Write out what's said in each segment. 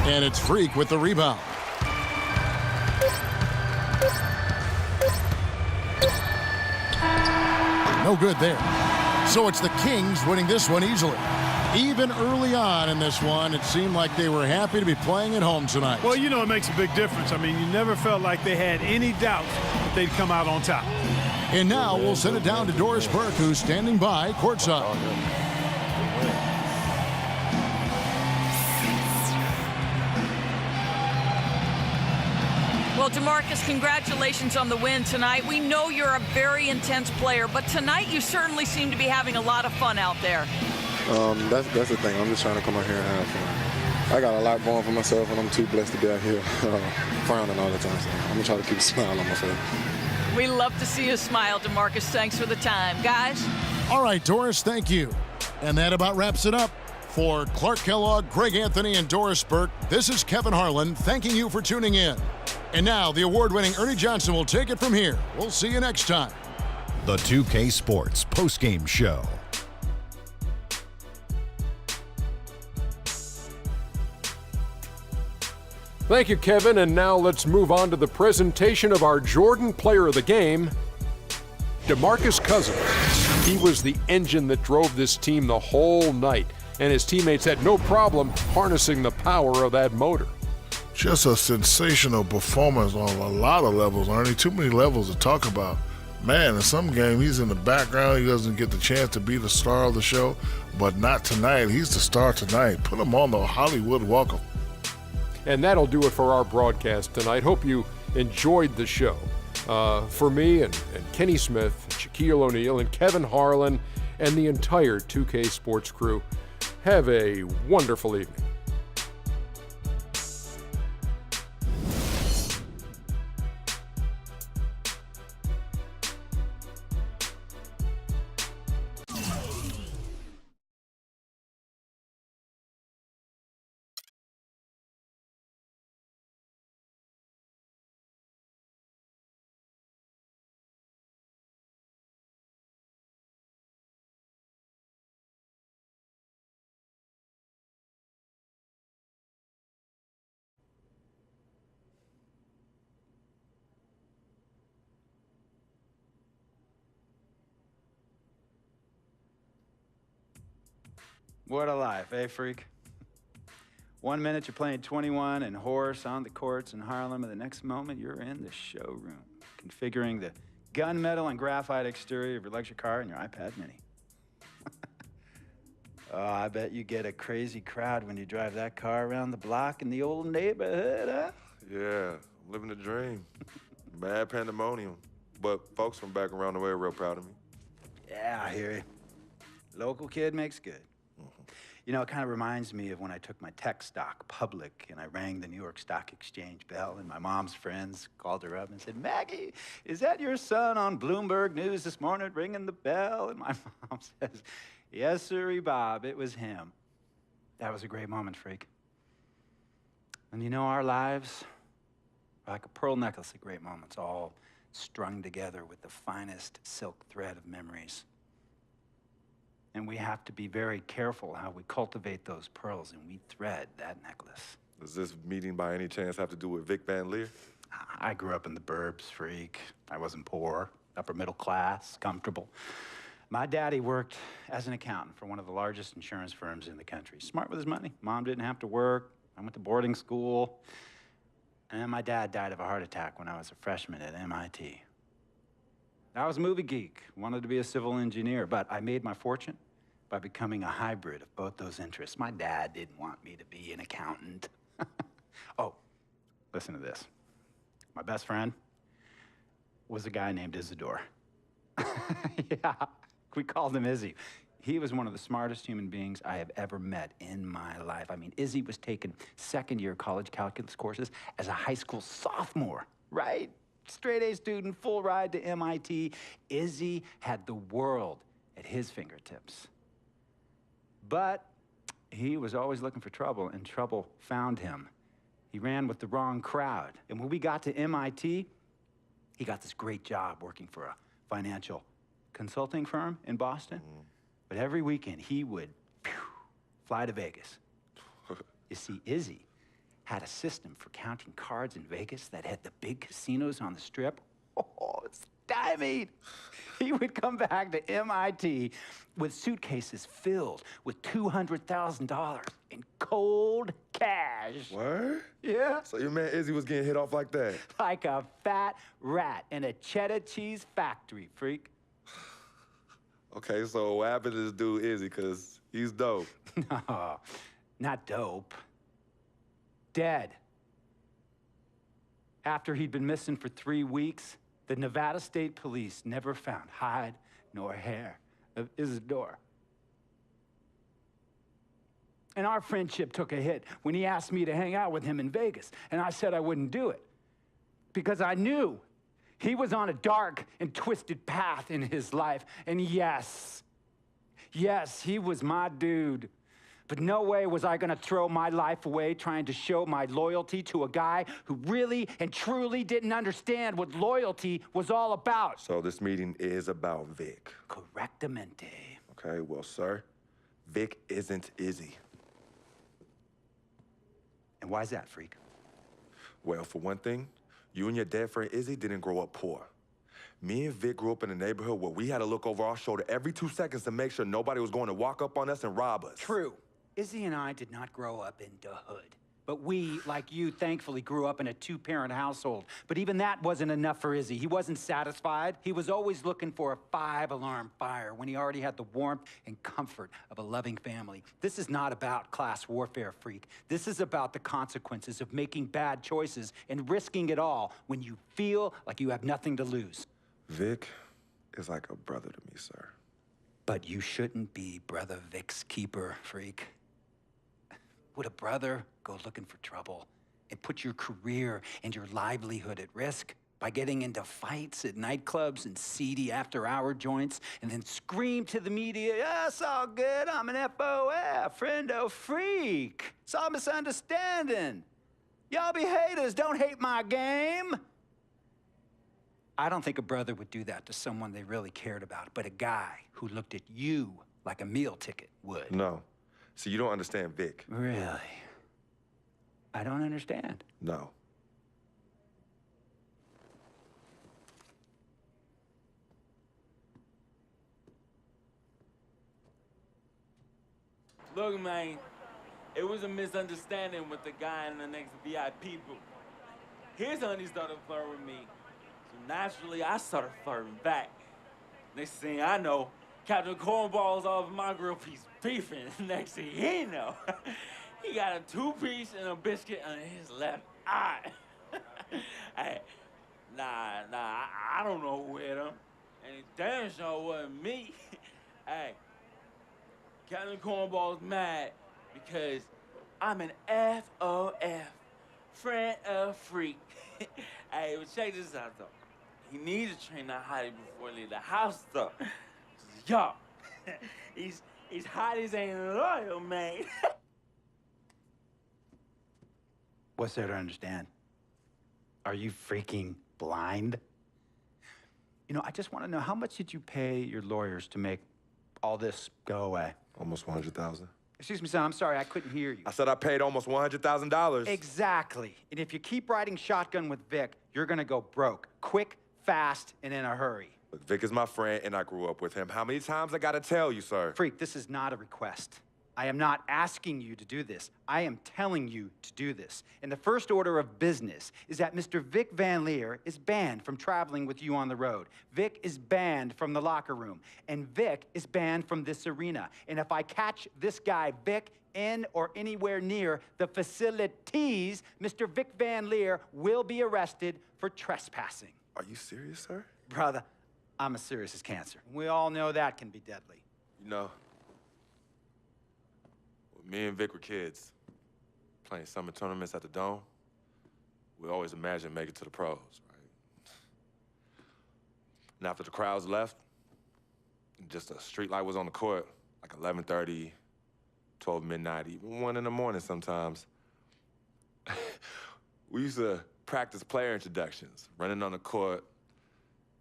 And it's Freak with the rebound. No good there. So it's the Kings winning this one easily. Even early on in this one, it seemed like they were happy to be playing at home tonight. Well, you know, it makes a big difference. I mean, you never felt like they had any doubt that they'd come out on top. And now we'll send it down to Doris Burke, who's standing by courtside. Well, DeMarcus, congratulations on the win tonight. We know you're a very intense player, but tonight you certainly seem to be having a lot of fun out there. That's the thing. I'm just trying to come out here and have fun. I got a lot going for myself, and I'm too blessed to be out here frowning all the time. So I'm going to try to keep a smile on my face. We love to see you smile, DeMarcus. Thanks for the time. Guys? All right, Doris, thank you. And that about wraps it up. For Clark Kellogg, Greg Anthony, and Doris Burke, this is Kevin Harlan thanking you for tuning in. And now the award-winning Ernie Johnson will take it from here. We'll see you next time. The 2K Sports postgame show. Thank you, Kevin. And now let's move on to the presentation of our Jordan Player of the Game, DeMarcus Cousins. He was the engine that drove this team the whole night, and his teammates had no problem harnessing the power of that motor. Just a sensational performance on a lot of levels, Ernie. Too many levels to talk about. Man, in some game, he's in the background. He doesn't get the chance to be the star of the show, but not tonight. He's the star tonight. Put him on the Hollywood Walk of. And that'll do it for our broadcast tonight. Hope you enjoyed the show. For me and Kenny Smith, Shaquille O'Neal, and Kevin Harlan, and the entire 2K Sports crew, have a wonderful evening. What a life, eh, freak? 1 minute you're playing 21 and horse on the courts in Harlem, and the next moment you're in the showroom, configuring the gunmetal and graphite exterior of your luxury car and your iPad mini. Oh, I bet you get a crazy crowd when you drive that car around the block in the old neighborhood, huh? Yeah, I'm living the dream. Bad pandemonium. But folks from back around the way are real proud of me. Yeah, I hear you. Local kid makes good. You know, it kind of reminds me of when I took my tech stock public and I rang the New York Stock Exchange bell, and my mom's friends called her up and said, "Maggie, is that your son on Bloomberg News this morning ringing the bell?" And my mom says, "Yes, sirree, Bob, it was him." That was a great moment, freak. And you know, our lives are like a pearl necklace of great moments, all strung together with the finest silk thread of memories. And we have to be very careful how we cultivate those pearls and we thread that necklace. Does this meeting by any chance have to do with Vic Van Leer? I grew up in the burbs, freak. I wasn't poor, upper middle class, comfortable. My daddy worked as an accountant for one of the largest insurance firms in the country. Smart with his money. Mom didn't have to work. I went to boarding school. And then my dad died of a heart attack when I was a freshman at MIT. I was a movie geek, wanted to be a civil engineer, but I made my fortune by becoming a hybrid of both those interests. My dad didn't want me to be an accountant. Oh, listen to this. My best friend was a guy named Isidore. Yeah, we called him Izzy. He was one of the smartest human beings I have ever met in my life. I mean, Izzy was taking second-year college calculus courses as a high school sophomore, right? Straight A student, full ride to MIT. Izzy had the world at his fingertips. But he was always looking for trouble, and trouble found him. He ran with the wrong crowd. And when we got to MIT, he got this great job working for a financial consulting firm in Boston. But every weekend, he would fly to Vegas, You see, Izzy had a system for counting cards in Vegas that had the big casinos on the Strip. Oh, stymied. He would come back to MIT with suitcases filled with $200,000 in cold cash. Word? Yeah. So your man Izzy was getting hit off like that? Like a fat rat in a cheddar cheese factory, freak. Okay, so what happened to this dude Izzy, because he's dope? No, not dope. Dead. After he'd been missing for 3 weeks, the Nevada State Police never found hide nor hair of Isidore. And our friendship took a hit when he asked me to hang out with him in Vegas, and I said I wouldn't do it because I knew he was on a dark and twisted path in his life. And yes, he was my dude. But no way was I gonna throw my life away trying to show my loyalty to a guy who really and truly didn't understand what loyalty was all about. So this meeting is about Vic. Correctamente. Okay, well, sir, Vic isn't Izzy. And why's that, freak? Well, for one thing, you and your dead friend Izzy didn't grow up poor. Me and Vic grew up in a neighborhood where we had to look over our shoulder every 2 seconds to make sure nobody was going to walk up on us and rob us. True. Izzy and I did not grow up in the hood. But we, like you, thankfully grew up in a 2-parent household. But even that wasn't enough for Izzy. He wasn't satisfied. He was always looking for a 5-alarm fire when he already had the warmth and comfort of a loving family. This is not about class warfare, freak. This is about the consequences of making bad choices and risking it all when you feel like you have nothing to lose. Vic is like a brother to me, sir. But you shouldn't be Brother Vic's keeper, freak. Would a brother go looking for trouble and put your career and your livelihood at risk by getting into fights at nightclubs and seedy after-hour joints and then scream to the media, "Yeah, it's all good, I'm an FOF, friendo freak. It's all misunderstanding. Y'all be haters, don't hate my game." I don't think a brother would do that to someone they really cared about, but a guy who looked at you like a meal ticket would. No. See, you don't understand Vic. Really? I don't understand. No. Look, man, it was a misunderstanding with the guy in the next VIP booth. His honey started flirting with me, so naturally I started flirting back. Next thing I know, Captain Cornball's off my grill piece beefing. Next thing he know, he got a 2-piece and a biscuit on his left eye. Hey, I don't know who hit him, and it damn sure wasn't me. Hey, Captain Cornball's mad because I'm an FOF, friend of freak. Hey, but check this out, though. He needs to train that hottie before he leave the house, though. Yo, he's hotties ain't loyal, man. What's there to understand? Are you freaking blind? You know, I just want to know, how much did you pay your lawyers to make all this go away? Almost $100,000. Excuse me, son, I'm sorry, I couldn't hear you. I said I paid almost $100,000. Exactly. And if you keep riding shotgun with Vic, you're gonna go broke. Quick, fast, and in a hurry. Look, Vic is my friend, and I grew up with him. How many times I gotta tell you, sir? Freak, this is not a request. I am not asking you to do this. I am telling you to do this. And the first order of business is that Mr. Vic Van Leer is banned from traveling with you on the road. Vic is banned from the locker room. And Vic is banned from this arena. And if I catch this guy, Vic, in or anywhere near the facilities, Mr. Vic Van Leer will be arrested for trespassing. Are you serious, sir? Brother, I'm as serious as cancer. We all know that can be deadly. You know, when me and Vic were kids, playing summer tournaments at the Dome, we always imagined making it to the pros, right? And after the crowds left, just a street light was on the court, like 11:30, 12 midnight, even 1 in the morning sometimes. We used to practice player introductions, running on the court,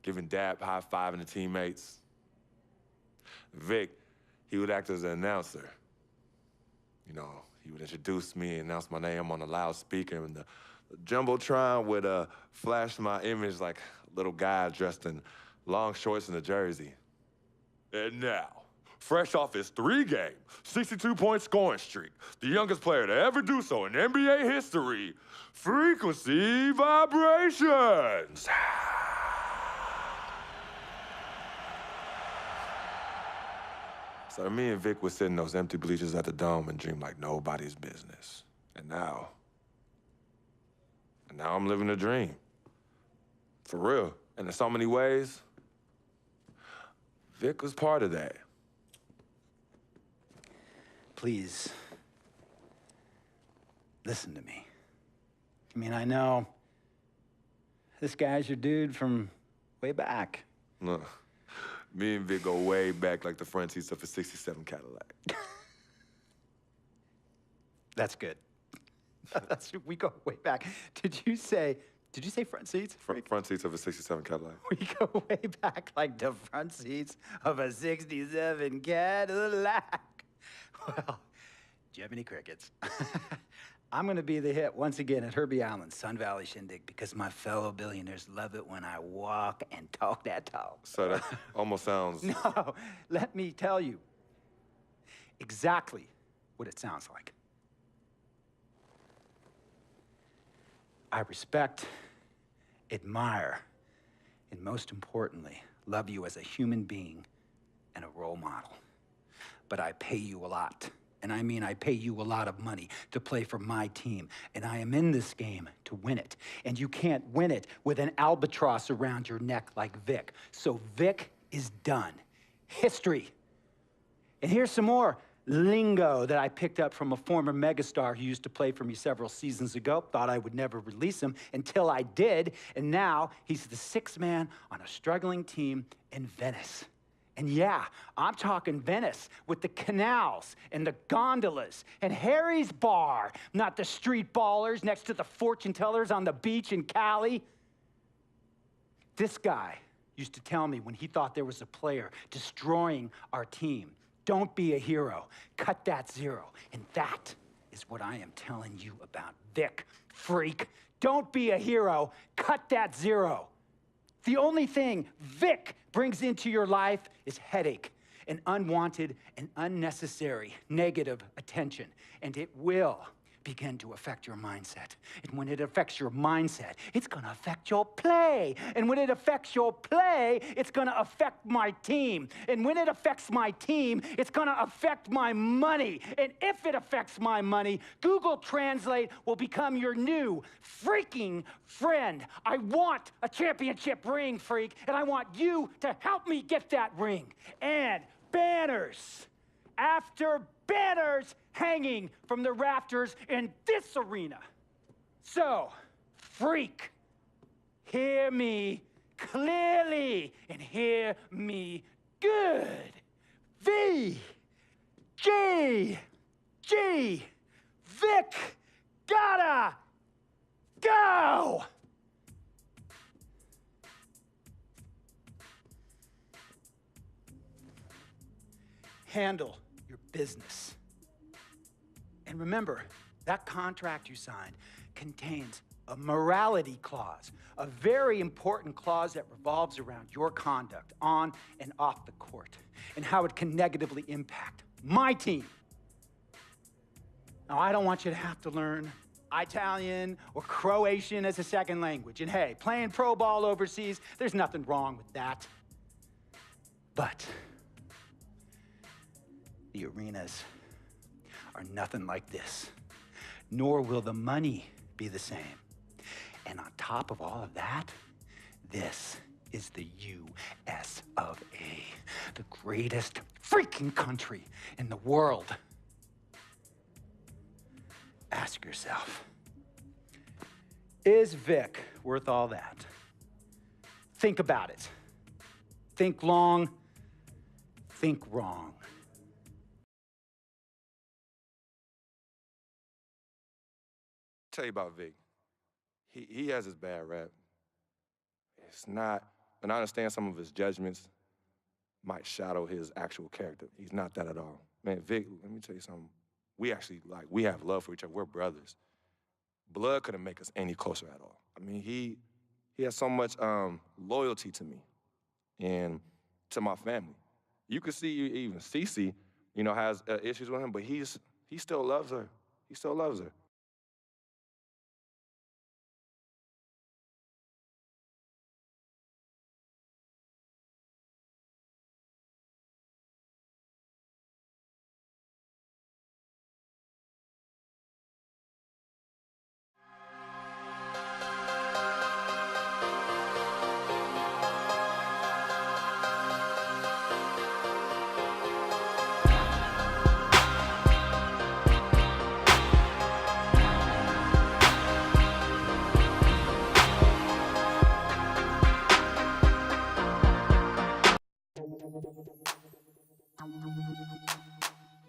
giving dap, high-fiving the teammates. Vic, he would act as an announcer. You know, he would introduce me, announce my name on the loudspeaker, and the Jumbotron would flash my image like a little guy dressed in long shorts and a jersey. And now, fresh off his 3-game, 62-point scoring streak, the youngest player to ever do so in NBA history, Frequency Vibrations. So me and Vic would sit in those empty bleachers at the Dome and dream like nobody's business. And now I'm living a dream. For real. And in so many ways, Vic was part of that. Please, listen to me. I mean, I know this guy's your dude from way back. Look, me and Vic go way back like the front seats of a 67 Cadillac. That's good. We go way back. Did you say front seats? Front seats of a 67 Cadillac. We go way back like the front seats of a 67 Cadillac. Well, do you have any crickets? I'm gonna be the hit once again at Herbie Allen's Sun Valley Shindig because my fellow billionaires love it when I walk and talk that talk. So that almost sounds... No, let me tell you exactly what it sounds like. I respect, admire, and most importantly, love you as a human being and a role model. But I pay you a lot. And I mean, I pay you a lot of money to play for my team. And I am in this game to win it. And you can't win it with an albatross around your neck like Vic. So Vic is done. History. And here's some more lingo that I picked up from a former megastar who used to play for me several seasons ago. Thought I would never release him until I did. And now he's the sixth man on a struggling team in Venice. And yeah, I'm talking Venice with the canals and the gondolas and Harry's bar, not the street ballers next to the fortune tellers on the beach in Cali. This guy used to tell me when he thought there was a player destroying our team, don't be a hero, cut that zero. And that is what I am telling you about Vic, freak. Don't be a hero, cut that zero. The only thing Vic brings into your life is headache and unwanted and unnecessary negative attention. And it will begin to affect your mindset. And when it affects your mindset, it's gonna affect your play. And when it affects your play, it's gonna affect my team. And when it affects my team, it's gonna affect my money. And if it affects my money, Google Translate will become your new freaking friend. I want a championship ring, freak, and I want you to help me get that ring. And banners after banners hanging from the rafters in this arena. So, freak, hear me clearly and hear me good. V, G, Vic, gotta go. Handle your business. And remember, that contract you signed contains a morality clause, a very important clause that revolves around your conduct on and off the court, and how it can negatively impact my team. Now, I don't want you to have to learn Italian or Croatian as a second language. And hey, playing pro ball overseas, there's nothing wrong with that. But the arenas are nothing like this, nor will the money be the same. And on top of all of that, this is the U.S. of A., the greatest freaking country in the world. Ask yourself, is Vic worth all that? Think about it. Think long, think wrong. Tell you about Vic. He has his bad rap. It's not, and I understand some of his judgments might shadow his actual character. He's not that at all. Man, Vic, let me tell you something. we actually, like, we have love for each other. We're brothers. Blood couldn't make us any closer at all. I mean, he has so much loyalty to me and to my family. You could see even Cece, you know, has issues with him, but he still loves her. He still loves her.